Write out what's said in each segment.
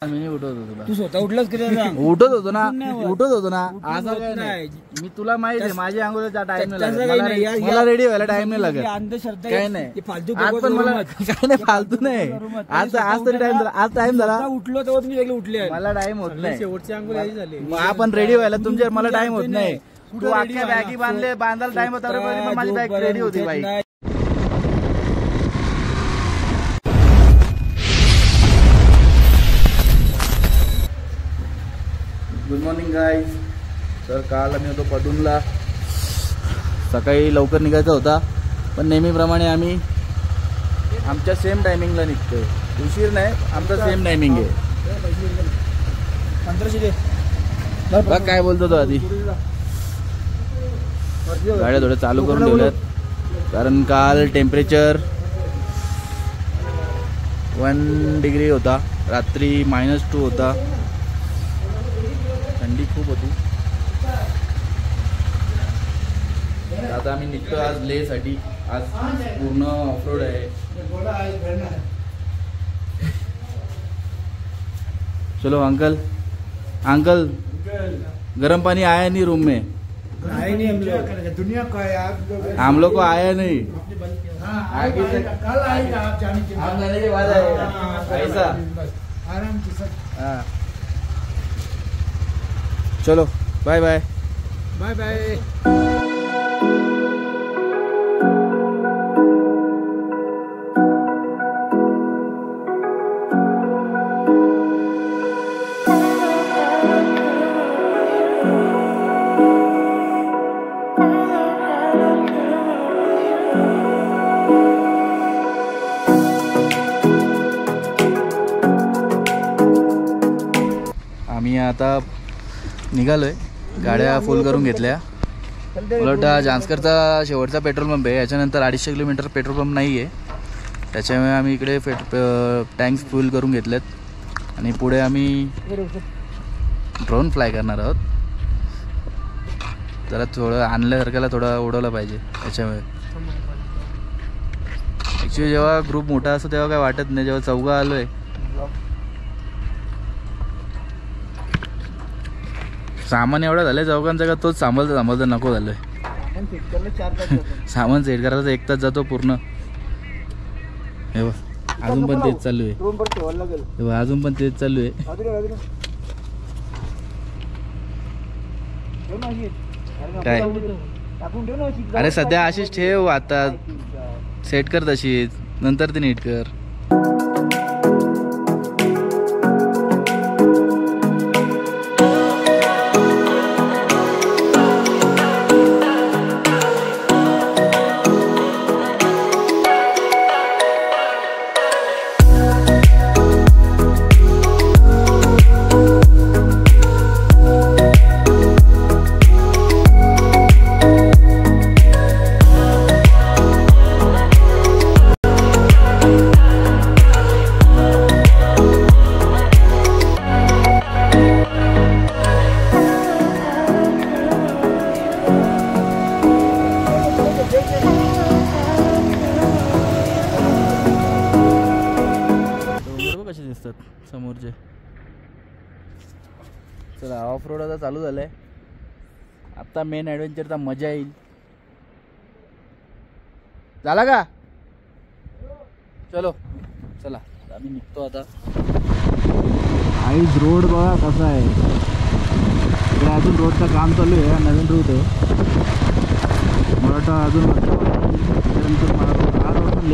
मी नाही उठवत होतो तुला. तू स्वतः उठलास की उठत होतो ना, उठत होतो ना. असं काय नाही, मी तुला माहिती आहे माझी आंघोळीचा टाइम नाही लागत, मला रेडी व्हायला टाइम नाही लागत. अंधश्रद्धा काय नाही फालतू आज पण मला काय नाही फालतू नाही. आज तरी टाइम झाला, आज टाइम झाला. उठलो तेव्हा तुम्ही वेगळे उठले, मला टाइम होत नाही. शेवटची आंघोळ झाली, आपण रेडी व्हायला तुमच्या मला टाइम होत नाही. तू अख्ख्या बॅगी बांधायला टाइम होता, माझी बॅग रेडी होती बाई. Good morning guys. तर काल आम्ही होतो पटूनला, सकाळी लवकर निघायचा होता, पण नेहमीप्रमाणे आम्ही आमच्या सेम टायमिंगला निघतोय. उशीर नाही, आमचा सेम टायमिंग आहे. बघ काय बोलतो तो आधी. गाड्या थोड्या चालू करून ठेवल्यात, कारण काल टेम्परेचर 1 डिग्री होता, रात्री -2 होता, थंडी खूप होती. आता आम्ही निघतो आज लेह साठी. आज पूर्ण ऑफरोड आहे. चलो अंकल, अंकल गर्म पानी आया नहीं रूम में? आए नहीं हम लोग, दुनिया का है हम लोग को आया नहीं. आगे से कल आएगा, आप जाने के बाद आएगा ऐसा आराम से सब. हाँ चलो बाय बाय बाय बाय. आम्ही आता निघालोय, गाड्या फुल करून घेतल्या. उलट जांस्करचा शेवटचा पेट्रोल पंप आहे, याच्यानंतर 250 किलोमीटर पेट्रोल पंप नाही आहे. त्याच्यामुळे आम्ही इकडे टँक्स फुल करून घेतलेत आणि पुढे आम्ही ड्रोन फ्लाय करणार आहोत. जरा थोडं आणल्यासारख्याला थोडं उडवलं पाहिजे. त्याच्यामुळे ॲक्च्युली जेव्हा ग्रुप मोठा असतो तेव्हा काय वाटत नाही, जेव्हा चौघा आलोय सामान एवढा झालंय चौघांचा का तोच सांभाळता नको झालंय. सामान सेट करायला 1 तास जातो पूर्ण. हे बघ अजून पण तेच चालू आहे. हे बघ अजून पण तेच चालू आहे. काय अरे सध्या अशीच ठेव, आता सेट कर तशीच, नंतर ती नीट कर. कसे दिसतात समोरचे. चला ऑफ रोड आता चालू झालंय. आता मेन ॲडव्हेंचरचा मजा येईल. झाला का? चलो चला आम्ही निघतो आता. आईज रोड बघा कसा आहे. इकडे अजून रोडचं काम चालू आहे, नवीन रूट आहे. मला वाटतं अजून त्यानंतर मला हा रोड पण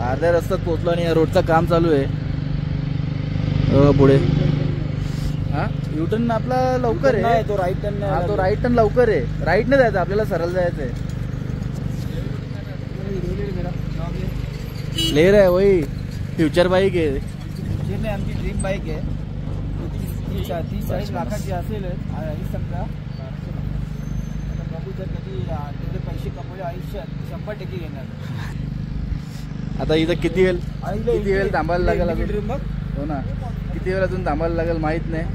अर्ध्या रस्त्यात पोहोचलो आणि या रोडचं काम चालू आहे पुढे. हा युटर्न आपला लवकर आहे, तो राईट टर्न. हा तो राईट टर्न लवकर आहे. राईट नाही जायचं आपल्याला, सरळ जायचं आहे. लेर आहे वही फ्यूचर बाईक आहे. आमची ड्रीम बाईक आहे. 30-40 लाखाची असेल समजा. आता बघू जर कधी तेवढे पैसे कमवले आयुष्यात 100% येणार. आता इथं किती वेळ थांबायला लागेल अजून? हो ना, किती वेळ अजून थांबायला लागेल माहित नाही.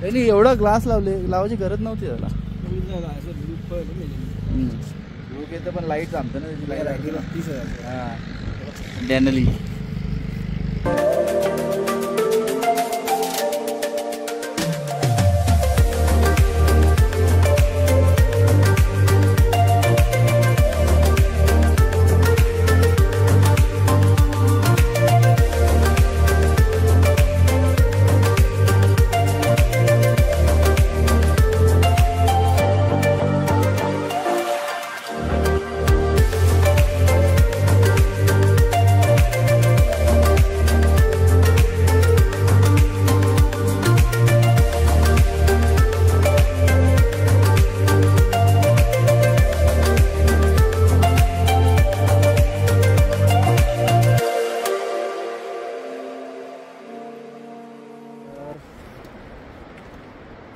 त्यांनी एवढा ग्लास लावायची गरज नव्हती त्याला. लोक येतं पण लाईट थांबतं ना त्याची. लाईट हां डॅनली.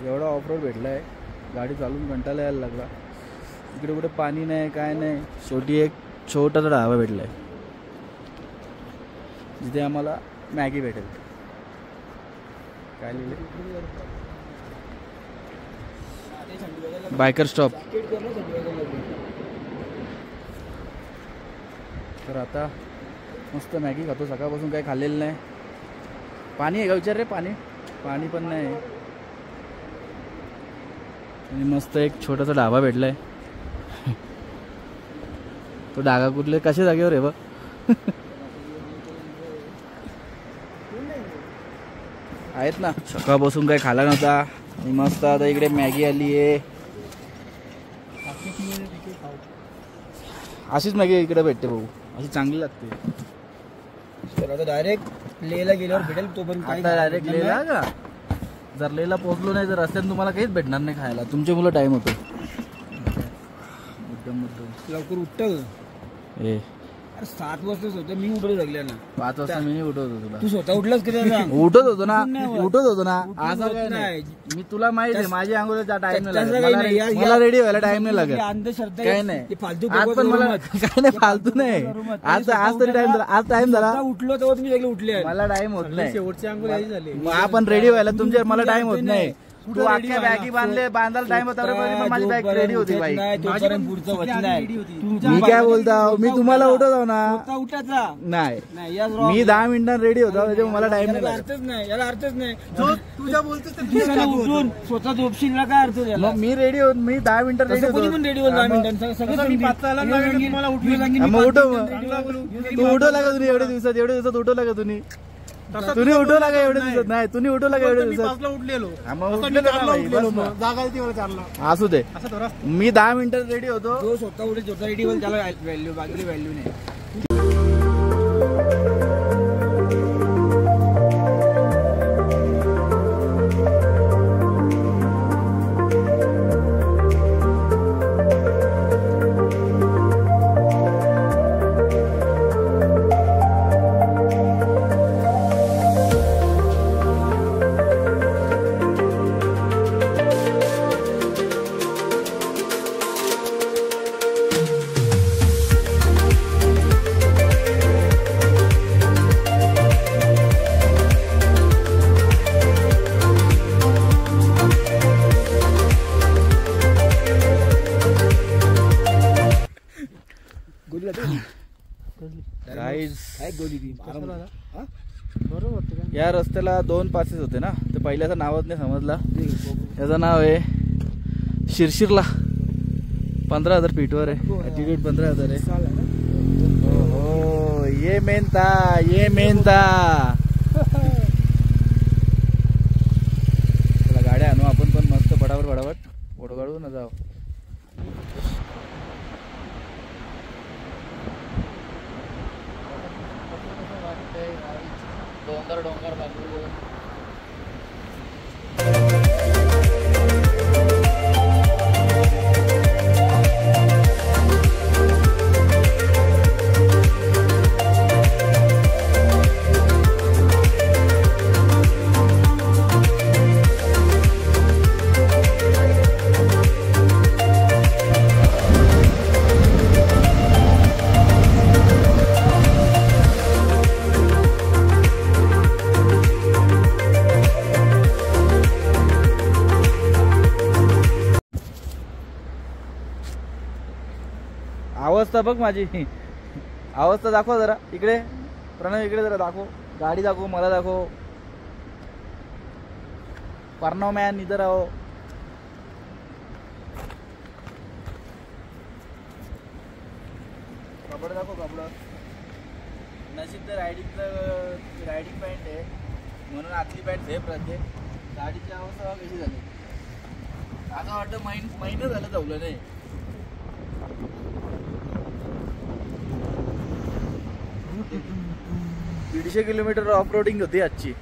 एवढा ऑफरोड भेटला आहे, गाडी चालून कंटाळा यायला लागला. इकडे कुठे पाणी नाही काय नाही. शेवटी एक छोटासा ढाबा भेटला आहे जिथे आम्हाला मॅगी भेटेल. काय लिहिले? Biker stop. तर आता मस्त मॅगी खातो. सकाळपासून काही खाल्लेलं नाही. पाणी आहे का विचार रे? पाणी पण नाही. आणि मस्त एक छोटासा ढाबा भेटलाय. तो डागा कुठले कशा जागेवर आहे बघ. आहेत ना. सकाळपासून काही खाला नव्हता आणि मस्त आता इकडे मॅगी आली आहे. अशीच मॅगी इकडे भेटते भाऊ, अशी चांगली लागते. तर आता डायरेक्ट लेला गेल्यावर भेटेल. तो पण आता डायरेक्ट लेला का? जर लेला पोहोचलो नाही तर रस्त्यात तुम्हाला काहीच भेटणार नाही खायला. तुमच्या मुलं टाइम होतो. मुद्दाम लवकर उठतं. ए 7 वाजताच होतं. मी उठलो सगळ्यांना. 5 वाजता मी उठवत होतो तुला. तू स्वतः उठलास कधी? उठत होतो ना. असं काय नाही. मी तुला माहिती आहे माझी आंघोळीचा टाइम नाही लागत. मला रेडी व्हायला टाइम नाही लागत. अंधश्रद्धा काय नाही. फालतू आज पण मला काय नाही फालतू नाही. आज तरी टाइम झाला. आज टाइम झाला. उठलो तेव्हा तुम्ही सगळे उठले. मला टाइम होत नाही. शेवटची आंघोळ झाली. आपण रेडी व्हायला तुमच्या मला टाइम होत नाही. तू अख्ख्या बॅगी बांधायला टाइम होता. माझी बॅग रेडी होती बाईक. मी काय बोलता, मी तुम्हाला उठवतो ना. उठायचा नाही. मी 10 मिनिटांनी रेडी होता. त्याच्यामुळे मला टाइम नाही. अर्थच नाही याला. अर्थच नाही. तुझ्या उठून स्वतः झोपशील ना काय अर्थ? मग मी रेडी होत. मी 10 मिनिटात रेडी होतो. पण रेडी होत 10 मिनिटांचं सगळं. मग उठव. तू उठवला का तुम्ही एवढ्या दिवसात उठवला का तुम्ही उठवला का एवढ्या दिवसात? नाही तुम्ही उठवला का एवढ्या दिवसात? असू दे. मी 10 मिनिटात रेडी होतो. जो स्वतः उठे स्वतः रेडी होईल त्याला व्हॅल्यू, बाकी व्हॅल्यू नाही. या रस्त्याला 2 पासेस होते ना. ते पहिल्याचं नावच नाही समजला. याचं नाव आहे शिरशिरला. 15,000 फीटवर आहे. ॲटिट्यूड 15,000 आहे. हो ये मेनता. चला गाड्या आणू आपण पण मस्त फटाफट फोटो काढू ना जाऊ. डोंगर बाजू अवस्था बघ माझी, अवस्था दाखव जरा इकडे. प्रणव इकडे जरा दाखव, गाडी दाखव, मला दाखव. प्रणव मॅन इधर आओ. कपडा दाखव, कपडा. नशीब तर रायडिंग पॅन्ट आहे म्हणून आतली पॅन्ट सेफ राहते. गाडीची अवस्था कशी झाली, आता वाटतं महिना झालं धावलं नाही. 150 किलोमीटर ऑफ रोडिंग होती आजची.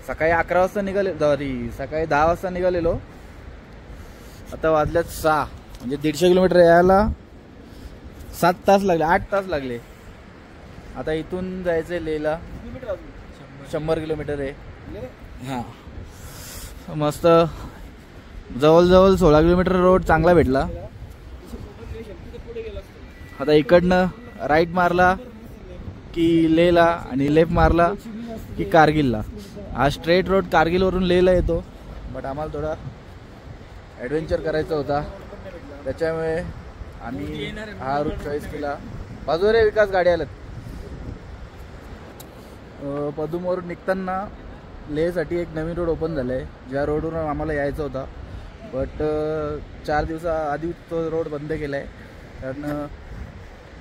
सकाळी 11 वाजता निघाले, सकाळी 10 वाजता निघालेलो. आता वाजल्यात 6, म्हणजे 150 किलोमीटर यायला 7 तास लागले, 8 तास लागले. आता इथून जायचंय लेहला. 100 किलोमीटर आहे. हां, मस्त जवळजवळ 16 किलोमीटर रोड चांगला भेटला. आता इकडनं राईट मारला की लेहला आणि लेफ्ट मारला की कारगिलला. हा स्ट्रेट रोड कारगिलवरून लेहला येतो, बट आम्हाला थोडा ॲडव्हेंचर करायचा होता त्याच्यामुळे आम्ही हा रूट चॉईस केला. बाजूला विकास गाडी आल्यात. पदुमवरून निघताना लेहसाठी एक नवीन रोड ओपन झाला आहे, ज्या रोडवरून आम्हाला यायचं होता, बट 4 दिवसाआधी तो रोड बंद केला आहे. कारण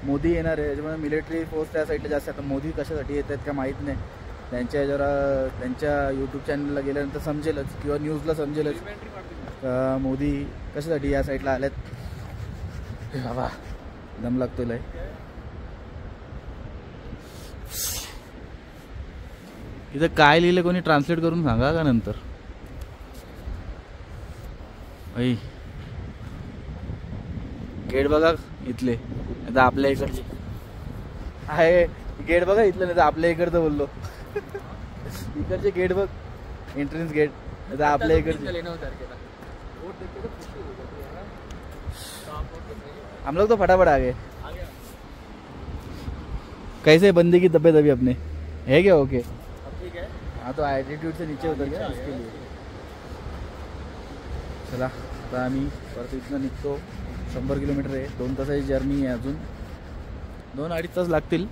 मोदी येणार आहे, त्याच्यामुळे मिलिटरी फोर्स त्या साईडला जास्त. आता मोदी कशासाठी येत आहेत का माहीत नाही. त्यांच्या जरा त्यांच्या यूट्यूब चॅनलला गेल्यानंतर समजेलच किंवा न्यूजला समजेलच मोदी कशासाठी या साईडला आल्यात. बाबा दम लागतो लय. इथं काय लिहिलं कोणी ट्रान्सलेट करून सांगा का नंतर. ऐ गेट बघा इथले, आता आपल्या इकडचे आहे. गेट बघा इथलं, नाही तर आपल्या इकडचं बोललो. इकडचे गेट बघ, एंट्रन्स गेट. आता आपल्या इकडचे. हम लोग तो फटाफट आ गए. कैसे बंदे की तबीयत अभी अपने है क्या? ओके ठीक है. हाँ तो एल्टीट्यूड से नीचे उतर गया इसके लिए. चला आता आम्ही परत इथनं निघतो. 100 किलोमीटर आहे, 2 तासाची जर्नी आहे. अजून 2-2.5 तास लागतील.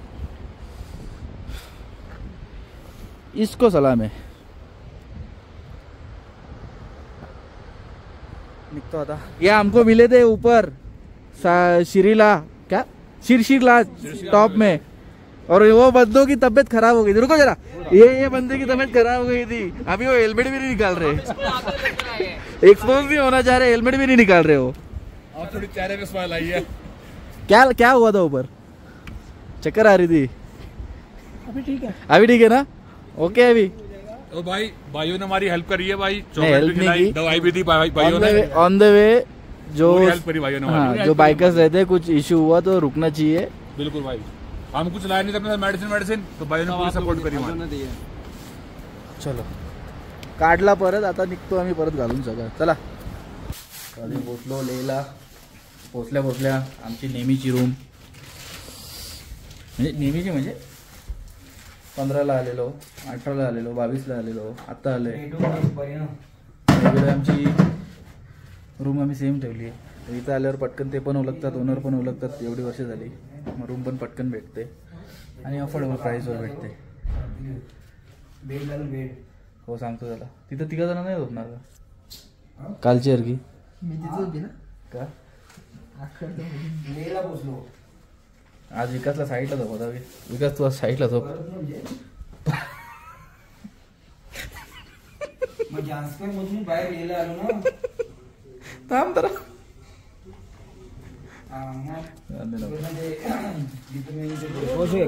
इसको सलाम है. निकतो आता. ये हमको मिले थे ऊपर शिरीला, क्या शिरशिरला टॉप में, और वो बंदों की तबीयत खराब हो गई थी. रुको जरा, ये बंदे की तबीयत खराब हो गई थी. अभी वो हेलमेट भी नहीं निकाल रहे, एक्सपोज भी होना चाह रहे, हेलमेट भी नहीं निकाल रहे. वो थोड़ी चेहरे पे स्माइल आई है. क्या हुआ था ऊपर? चक्कर आ रही थी. अभी ठीक है, अभी ठीक है ना? ओके अभी. ओ भाई, भाइयों ने हमारी हेल्प करी है भाई. हेल्प नहीं की, दवाई भी दी भाइयों ने. ऑन द वे जो हेल्प करी भाइयों ने. हाँ, जो बाइकर्स रहते हैं, कुछ इशू हुआ तो रुकना चाहिए. बिल्कुल भाई, हम कुछ लाए नहीं थे अपने मेडिसिन, तो भाइयों ने पूरी सपोर्ट करी. चलो काढला परत. आता निघतो आम्ही परत घालून सगळं. चला आम्ही पोचलो लेहला. पोचल्या आमची नेहमीची रूम, म्हणजे नेहमीची म्हणजे 15ला आलेलो, 18ला आलेलो, 22ला आलेलो, आता आलोय. आमची रूम आम्ही सेम ठेवली आहे. इथं आल्यावर पटकन ते पण ओळखतात, ओनर पण ओळखतात. एवढी वर्ष झाली, मग रूम पण पटकन भेटते आणि अफोर्डेबल प्राईसवर भेटते. हो सांगतो त्याला. तिथं 3 जण नाही होत ना का कालची अर्गी? मी तिथं होती ना का? लेहला पोचलो. आज विकासला साईडला झोप होता. विकास तू आज साईडला झोप. मग जान्सकर मधून बाहेर लेहला आलो ना. थांब तर.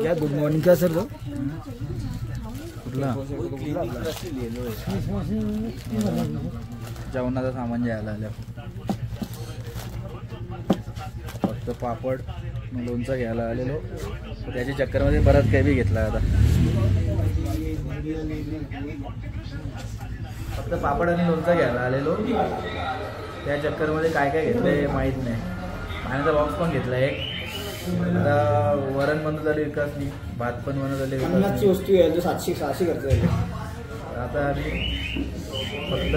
क्या गुड मॉर्निंग का सर? कुठला जेवणाचं सामान घ्यायला आल्या. फक्त पापड लोणचं घ्यायला आलेलो. त्याच्या चक्करमध्ये बराच काही बी घेतला. आता फक्त पापड आणि लोणचं घ्यायला आलेलो. त्या चक्करमध्ये काय काय घेतलंय माहीत नाही. पाण्याचा बॉक्स पण घेतला एक. आता वरण बनवत आले विकासनी, भात पण बनवत आले विकासनी. वस्तू आहे जो 700-600 खर्च आहे. आता आम्ही फक्त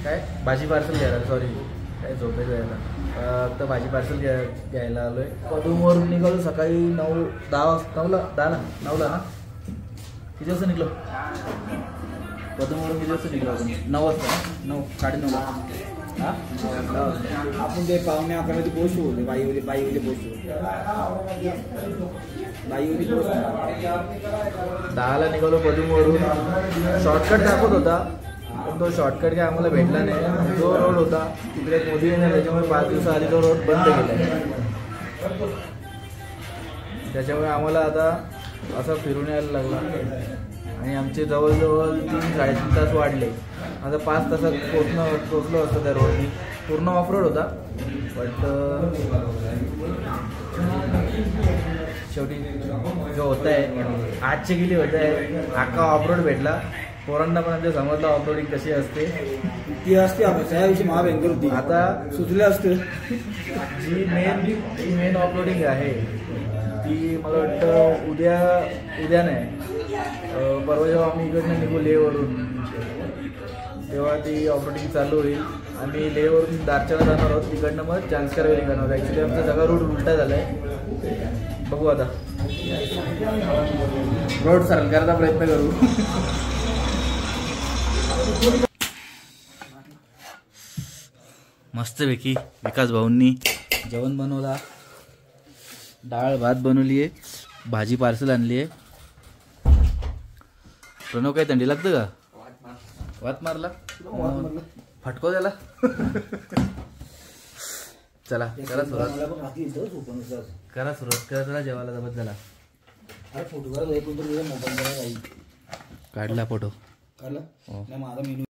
काय भाजी पार्सल घ्यायला, सॉरी काय झोपेत जायला आता भाजी पार्सल घ्यायला आलोय. पदूमवरून निघालो सकाळी 9:10 ना किती वाजता निघलो? पदूमवरून किती वाजता निघलो आपण? 9 वाजता. 9:30 हां आपण ते पावणे 11 मध्ये पोहोचू होते. बाईवली पोहोचू 10ला निघालो पदूमवरून. शॉर्टकट दाखवत होता पण तो शॉर्टकट काय आम्हाला भेटला नाही. जो रोड होता तिकडे मोदी येणार त्याच्यामुळे 5 दिवसाआधी तो रोड बंद केला. त्याच्यामुळे आम्हाला आता असा फिरून यायला लागला आणि आमचे जवळजवळ 3-3.5 तास वाढले. आता 5 तासात पोचलो असतं त्या रोडनी. पूर्ण ऑफ रोड होता बट शेवटी जो होत आहे आजचे गेली होत आहे अख्खा ऑफ रोड भेटला. पोरांना पण आमच्या समजलं ऑफ रोडिंग कशी असते. ती असते त्याविषयी महाभयंकर होती. आता सुचले असते. जी मेन ऑफ रोडिंग आहे ती मला वाटतं उद्या नाही परवा जेव्हा आम्ही इकडनं निघू लेहवरून तेव्हा ती ऑपरेटिंग चालू होईल. आम्ही लेहवरून दारच्याला जाणार आहोत. तिकडनं मग जांस्कर वॅली करणार आहोत. ॲक्च्युली आमचा सगळा रूट उलटा झाला आहे. बघू आता रोड सरळ करायचा प्रयत्न करू. मस्तपैकी विकास भाऊंनी जेवण बनवला. डाळ भात बनवली आहे. भाजी पार्सल आणली आहे. प्रणव काय थंडी लागतं का? वात मारला फटको त्याला. चला करा सुरुवात करा चला जेवायला जमत झाला. फोटो काढला फोटो काढला माझा मेनू